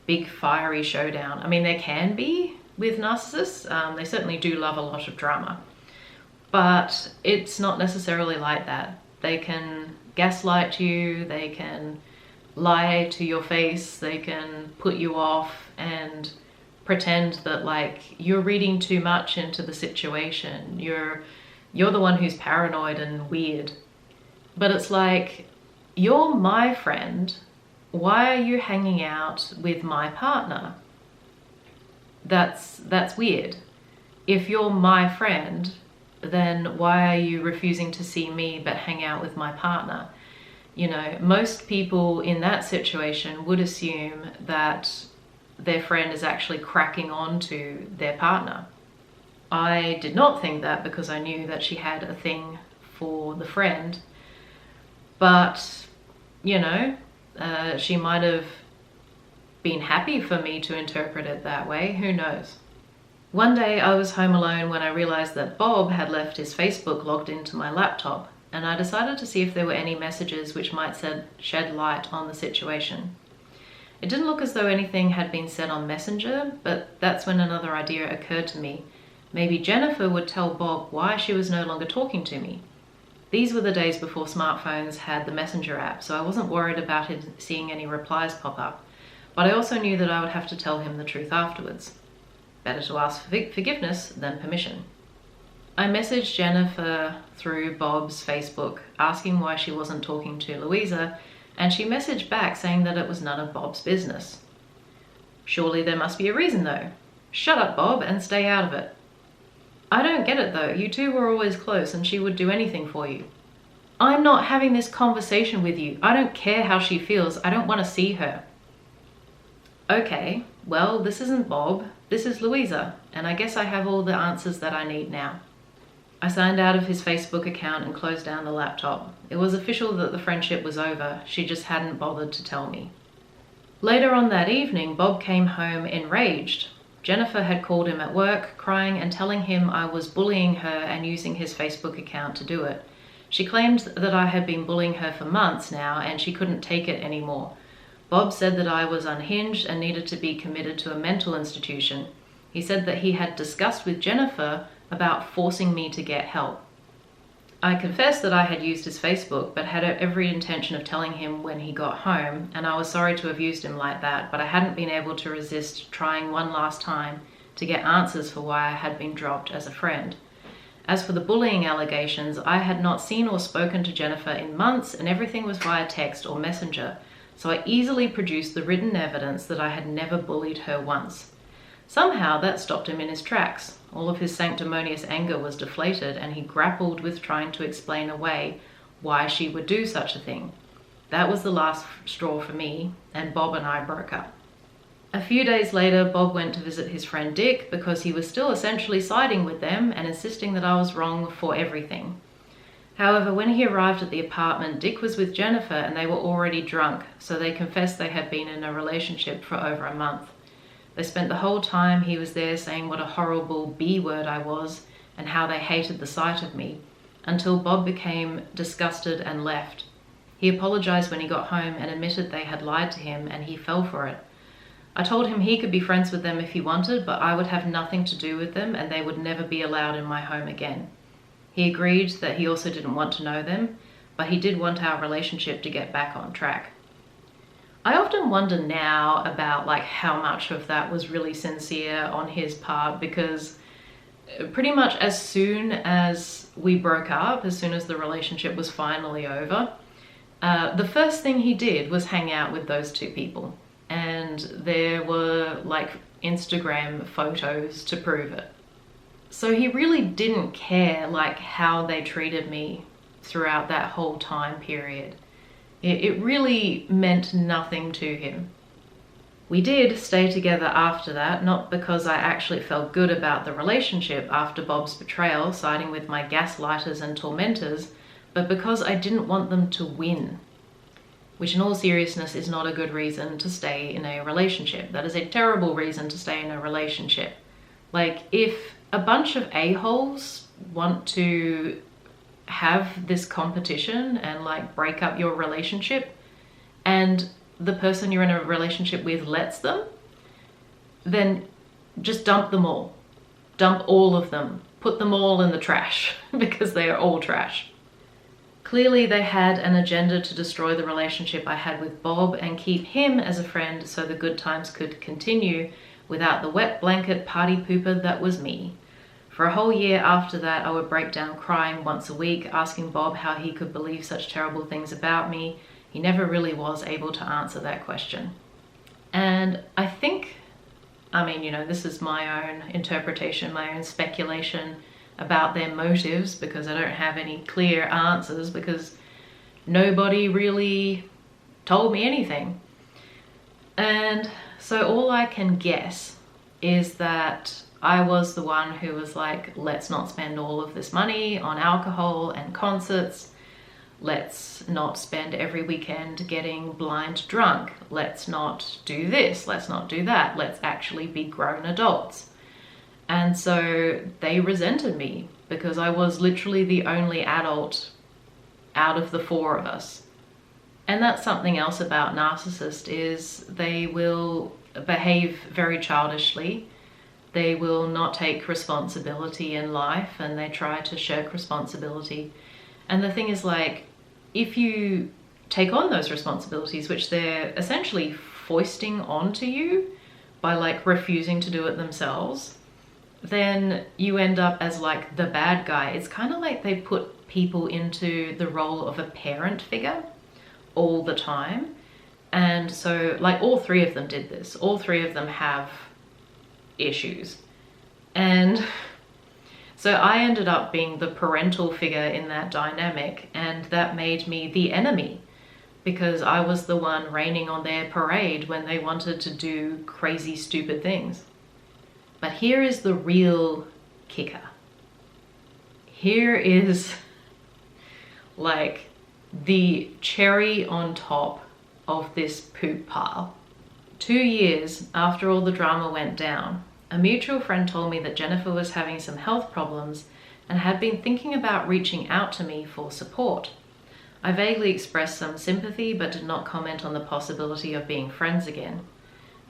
big fiery showdown. I mean, there can be with narcissists. They certainly do love a lot of drama, but it's not necessarily like that. They can gaslight you, they can lie to your face, they can put you off and pretend that like you're reading too much into the situation. You're the one who's paranoid and weird. But it's like, you're my friend. Why are you hanging out with my partner? That's weird. If you're my friend, then why are you refusing to see me but hang out with my partner? You know, most people in that situation would assume that their friend is actually cracking on to their partner. I did not think that because I knew that she had a thing for the friend, but you know, she might have been happy for me to interpret it that way, who knows. One day I was home alone when I realized that Bob had left his Facebook logged into my laptop, and I decided to see if there were any messages which might shed light on the situation. It didn't look as though anything had been said on Messenger, but that's when another idea occurred to me. Maybe Jennifer would tell Bob why she was no longer talking to me. These were the days before smartphones had the Messenger app, so I wasn't worried about him seeing any replies pop up, but I also knew that I would have to tell him the truth afterwards. Better to ask for forgiveness than permission. I messaged Jennifer through Bob's Facebook asking why she wasn't talking to Louisa, and she messaged back saying that it was none of Bob's business. Surely there must be a reason though. Shut up, Bob, and stay out of it. I don't get it though. You two were always close and she would do anything for you. I'm not having this conversation with you. I don't care how she feels. I don't want to see her. Okay, well, this isn't Bob. This is Louisa, and I guess I have all the answers that I need now. I signed out of his Facebook account and closed down the laptop. It was official that the friendship was over. She just hadn't bothered to tell me. Later on that evening, Bob came home enraged. Jennifer had called him at work, crying and telling him I was bullying her and using his Facebook account to do it. She claimed that I had been bullying her for months now and she couldn't take it anymore. Bob said that I was unhinged and needed to be committed to a mental institution. He said that he had discussed with Jennifer about forcing me to get help. I confessed that I had used his Facebook, but had every intention of telling him when he got home, and I was sorry to have used him like that, but I hadn't been able to resist trying one last time to get answers for why I had been dropped as a friend. As for the bullying allegations, I had not seen or spoken to Jennifer in months, and everything was via text or messenger, so I easily produced the written evidence that I had never bullied her once. Somehow that stopped him in his tracks. All of his sanctimonious anger was deflated, and he grappled with trying to explain away why she would do such a thing. That was the last straw for me, and Bob and I broke up. A few days later, Bob went to visit his friend Dick because he was still essentially siding with them and insisting that I was wrong for everything. However, when he arrived at the apartment, Dick was with Jennifer and they were already drunk, so they confessed they had been in a relationship for over a month. They spent the whole time he was there saying what a horrible B word I was and how they hated the sight of me, until Bob became disgusted and left. He apologized when he got home and admitted they had lied to him, and he fell for it. I told him he could be friends with them if he wanted, but I would have nothing to do with them and they would never be allowed in my home again. He agreed that he also didn't want to know them, but he did want our relationship to get back on track. I often wonder now about how much of that was really sincere on his part, because pretty much as soon as we broke up, as soon as the relationship was finally over, the first thing he did was hang out with those two people. And there were Instagram photos to prove it. So he really didn't care how they treated me throughout that whole time period. It really meant nothing to him. We did stay together after that, not because I actually felt good about the relationship after Bob's betrayal, siding with my gaslighters and tormentors, but because I didn't want them to win. Which in all seriousness is not a good reason to stay in a relationship. That is a terrible reason to stay in a relationship. If a bunch of a-holes want to have this competition and break up your relationship, and the person you're in a relationship with lets them, then just dump them all. Dump all of them. Put them all in the trash because they are all trash. Clearly they had an agenda to destroy the relationship I had with Bob and keep him as a friend so the good times could continue without the wet blanket party pooper that was me. For a whole year after that, I would break down crying once a week, asking Bob how he could believe such terrible things about me. He never really was able to answer that question. And I think, this is my own interpretation, my own speculation about their motives, because I don't have any clear answers, because nobody really told me anything. And so all I can guess is that I was the one who was let's not spend all of this money on alcohol and concerts. Let's not spend every weekend getting blind drunk. Let's not do this. Let's not do that. Let's actually be grown adults. And so they resented me because I was literally the only adult out of the four of us. And that's something else about narcissists, is they will behave very childishly. They will not take responsibility in life, and they try to shirk responsibility. And the thing is, if you take on those responsibilities, which they're essentially foisting onto you by refusing to do it themselves, then you end up as the bad guy. It's kind of like they put people into the role of a parent figure all the time. And so all three of them did this. All three of them have issues. And so I ended up being the parental figure in that dynamic, and that made me the enemy because I was the one raining on their parade when they wanted to do crazy, stupid things. But here is the real kicker. Here is like the cherry on top of this poop pile. 2 years after all the drama went down, a mutual friend told me that Jennifer was having some health problems and had been thinking about reaching out to me for support. I vaguely expressed some sympathy but did not comment on the possibility of being friends again.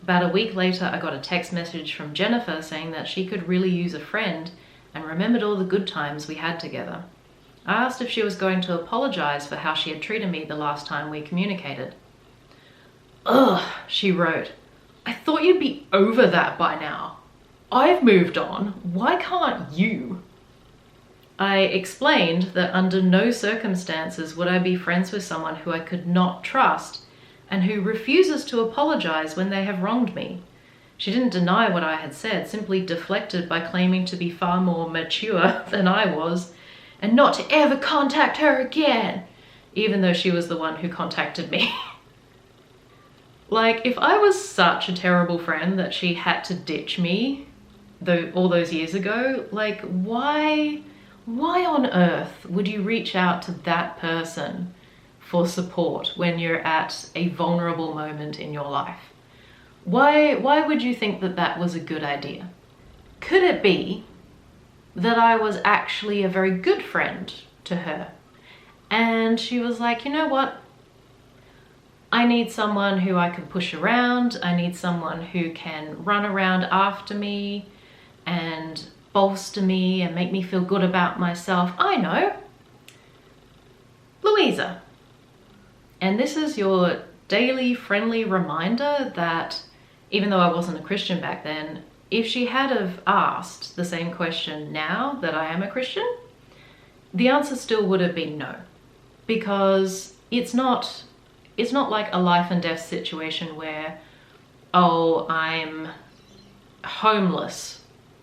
About a week later, I got a text message from Jennifer saying that she could really use a friend and remembered all the good times we had together. I asked if she was going to apologize for how she had treated me the last time we communicated. "Ugh," she wrote. "I thought you'd be over that by now. I've moved on. Why can't you?" I explained that under no circumstances would I be friends with someone who I could not trust and who refuses to apologize when they have wronged me. She didn't deny what I had said, simply deflected by claiming to be far more mature than I was and not to ever contact her again, even though she was the one who contacted me. Like, if I was such a terrible friend that she had to ditch me all those years ago, like, why on earth would you reach out to that person for support when you're at a vulnerable moment in your life? Why would you think that that was a good idea? Could it be that I was actually a very good friend to her? And she was like, you know what? I need someone who I can push around. I need someone who can run around after me and bolster me and make me feel good about myself. I know. Louisa. And this is your daily friendly reminder that even though I wasn't a Christian back then, if she had have asked the same question now that I am a Christian, the answer still would have been no. Because it's not like a life and death situation where, oh, I'm homeless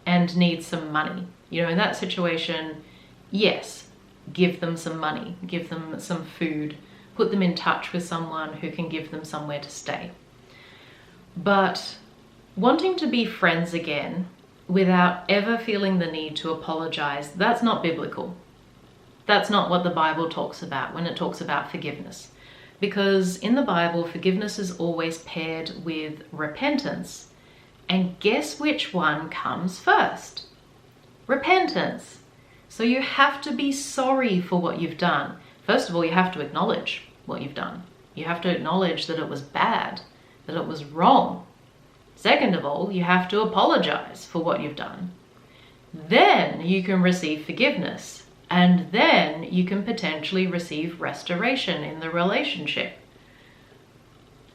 and need some money. You know, in that situation, yes, give them some money, give them some food, put them in touch with someone who can give them somewhere to stay. But wanting to be friends again without ever feeling the need to apologize, that's not biblical. That's not what the Bible talks about when it talks about forgiveness. Because in the Bible, forgiveness is always paired with repentance. And guess which one comes first? Repentance. So you have to be sorry for what you've done. First of all, you have to acknowledge what you've done. You have to acknowledge that it was bad, that it was wrong. Second of all, you have to apologize for what you've done. Then you can receive forgiveness. And then you can potentially receive restoration in the relationship.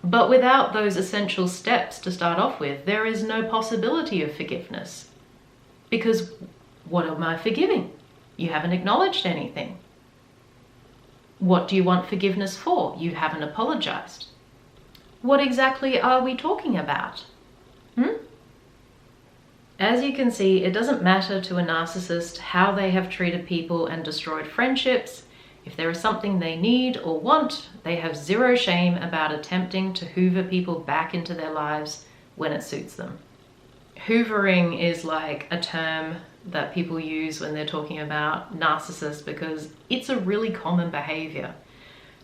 But without those essential steps to start off with, there is no possibility of forgiveness. Because what am I forgiving? You haven't acknowledged anything. What do you want forgiveness for? You haven't apologized. What exactly are we talking about? As you can see, it doesn't matter to a narcissist how they have treated people and destroyed friendships. If there is something they need or want, they have zero shame about attempting to hoover people back into their lives when it suits them. Hoovering is like a term that people use when they're talking about narcissists because it's a really common behavior.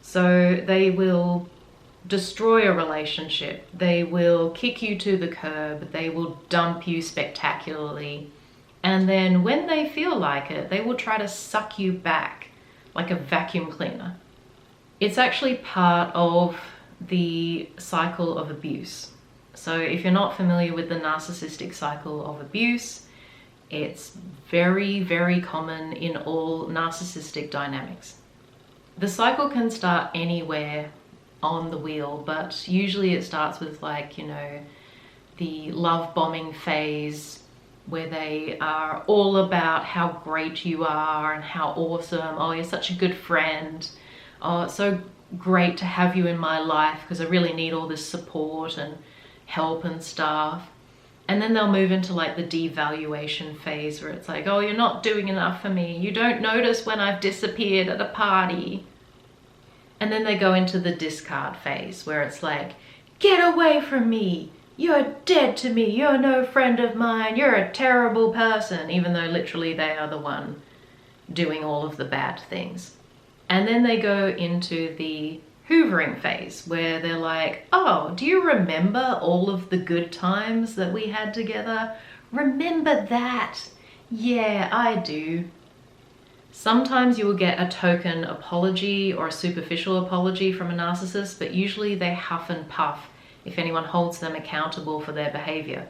So they will destroy a relationship, they will kick you to the curb, they will dump you spectacularly, and then when they feel like it, they will try to suck you back like a vacuum cleaner. It's actually part of the cycle of abuse. So if you're not familiar with the narcissistic cycle of abuse, it's very, very common in all narcissistic dynamics. The cycle can start anywhere on the wheel, but usually it starts with, like, you know, the love bombing phase where they are all about how great you are and how awesome, oh, you're such a good friend, oh, it's so great to have you in my life because I really need all this support and help and stuff. And then they'll move into like the devaluation phase where it's like, oh, you're not doing enough for me, you don't notice when I've disappeared at a party. And then they go into the discard phase where it's like, get away from me, you're dead to me, you're no friend of mine, you're a terrible person, even though literally they are the one doing all of the bad things. And then they go into the hoovering phase where they're like, oh, do you remember all of the good times that we had together? Remember that? Yeah, I do. Sometimes you will get a token apology or a superficial apology from a narcissist, but usually they huff and puff if anyone holds them accountable for their behavior.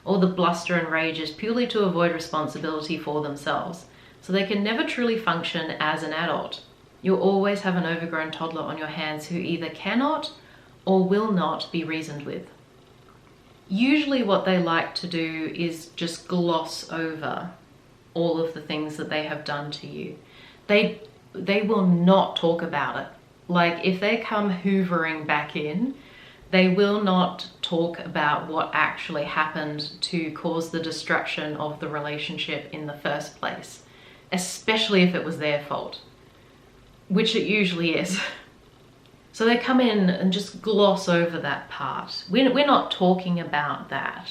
Or the bluster and rage is purely to avoid responsibility for themselves. So they can never truly function as an adult. You'll always have an overgrown toddler on your hands who either cannot or will not be reasoned with. Usually what they like to do is just gloss over all of the things that they have done to you. They will not talk about it. Like if they come hoovering back in, they will not talk about what actually happened to cause the destruction of the relationship in the first place, especially if it was their fault, which it usually is. So they come in and just gloss over that part. We're not talking about that.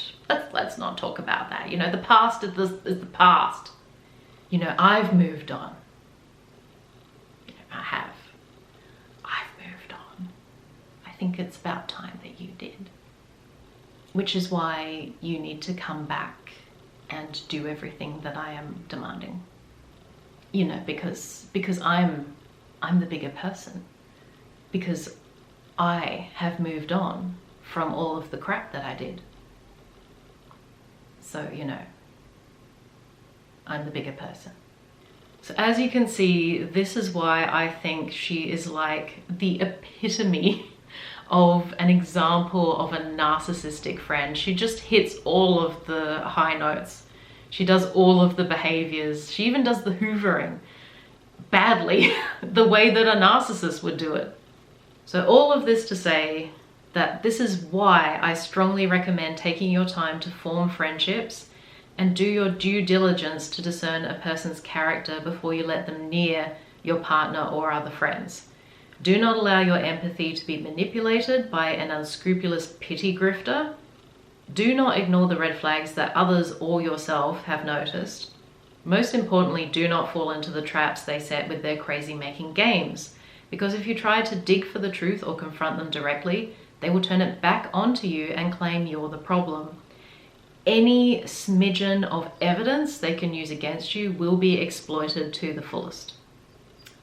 Let's not talk about that. You know, the past is the past. You know, I've moved on. You know, I've moved on. I think it's about time that you did. Which is why you need to come back and do everything that I am demanding. You know, because I'm the bigger person. Because I have moved on from all of the crap that I did. So, you know, I'm the bigger person. So as you can see, this is why I think she is like the epitome of an example of a narcissistic friend. She just hits all of the high notes. She does all of the behaviors. She even does the hoovering badly, the way that a narcissist would do it. So all of this to say that this is why I strongly recommend taking your time to form friendships and do your due diligence to discern a person's character before you let them near your partner or other friends. Do not allow your empathy to be manipulated by an unscrupulous pity grifter. Do not ignore the red flags that others or yourself have noticed. Most importantly, do not fall into the traps they set with their crazy making games. Because if you try to dig for the truth or confront them directly, they will turn it back onto you and claim you're the problem. Any smidgen of evidence they can use against you will be exploited to the fullest.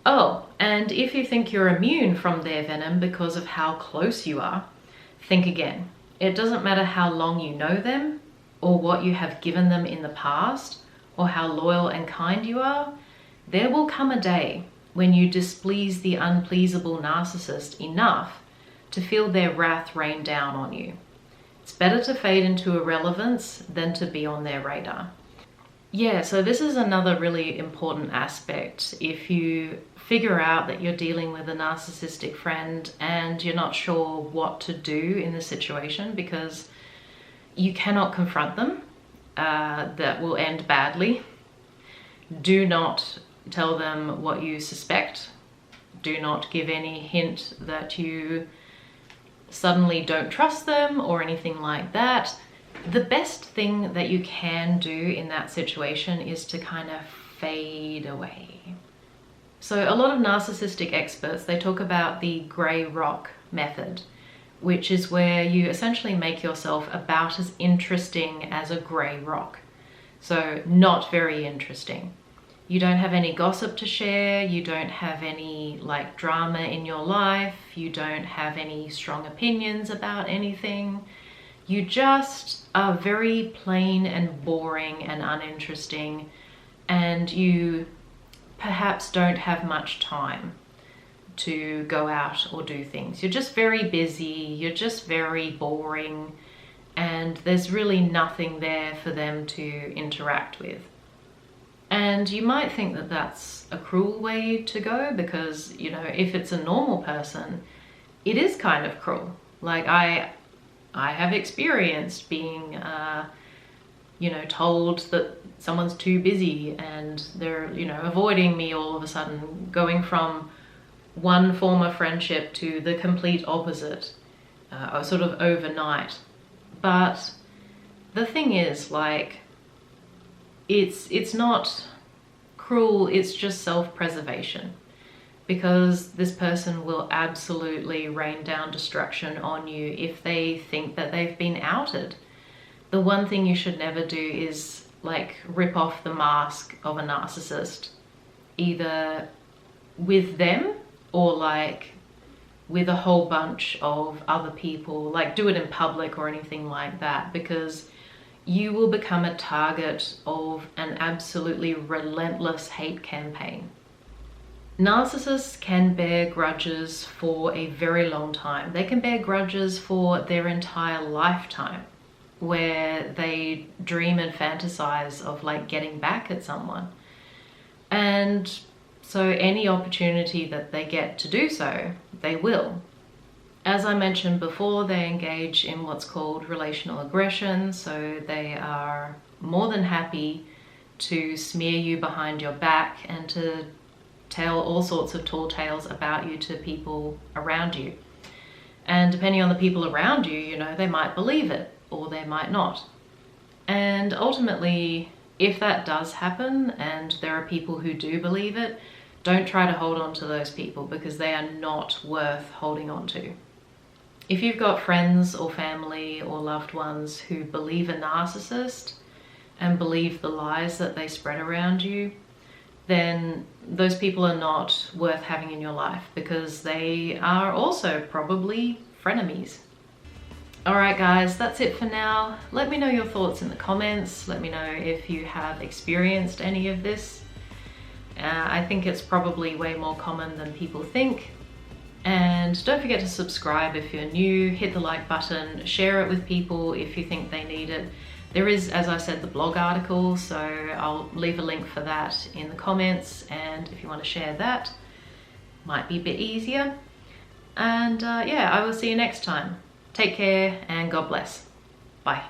Oh, and if you think you're immune from their venom because of how close you are, think again. It doesn't matter how long you know them, or what you have given them in the past, or how loyal and kind you are. There will come a day when you displease the unpleasable narcissist enough to feel their wrath rain down on you. It's better to fade into irrelevance than to be on their radar. Yeah, so this is another really important aspect. If you figure out that you're dealing with a narcissistic friend and you're not sure what to do in the situation because you cannot confront them, that will end badly. Do not tell them what you suspect. Do not give any hint that you suddenly don't trust them or anything like that. The best thing that you can do in that situation is to kind of fade away. So a lot of narcissistic experts, they talk about the grey rock method, which is where you essentially make yourself about as interesting as a grey rock. So not very interesting. You don't have any gossip to share, you don't have any like drama in your life, you don't have any strong opinions about anything. You just are very plain and boring and uninteresting, and you perhaps don't have much time to go out or do things. You're just very busy, you're just very boring, and there's really nothing there for them to interact with. And you might think that that's a cruel way to go because, you know, if it's a normal person, it is kind of cruel. Like I have experienced being, you know, told that someone's too busy and they're, you know, avoiding me all of a sudden, going from one form of friendship to the complete opposite, sort of overnight. But the thing is, like, it's not cruel, it's just self-preservation, because this person will absolutely rain down destruction on you if they think that they've been outed. The one thing you should never do is like rip off the mask of a narcissist, either with them or like with a whole bunch of other people. Like, do it in public or anything like that, because you will become a target of an absolutely relentless hate campaign. Narcissists can bear grudges for a very long time. They can bear grudges for their entire lifetime, where they dream and fantasize of like getting back at someone. And so any opportunity that they get to do so, they will. As I mentioned before, they engage in what's called relational aggression. So they are more than happy to smear you behind your back and to tell all sorts of tall tales about you to people around you. And depending on the people around you, you know, they might believe it or they might not. And ultimately, if that does happen and there are people who do believe it, don't try to hold on to those people, because they are not worth holding on to. If you've got friends or family or loved ones who believe a narcissist and believe the lies that they spread around you, then those people are not worth having in your life, because they are also probably frenemies. Alright guys, that's it for now. Let me know your thoughts in the comments. Let me know if you have experienced any of this. I think it's probably way more common than people think. And don't forget to subscribe if you're new, hit the like button, share it with people if you think they need it. There is, as I said, the blog article, so I'll leave a link for that in the comments, and if you want to share that, might be a bit easier. And yeah, I will see you next time. Take care and God bless. Bye.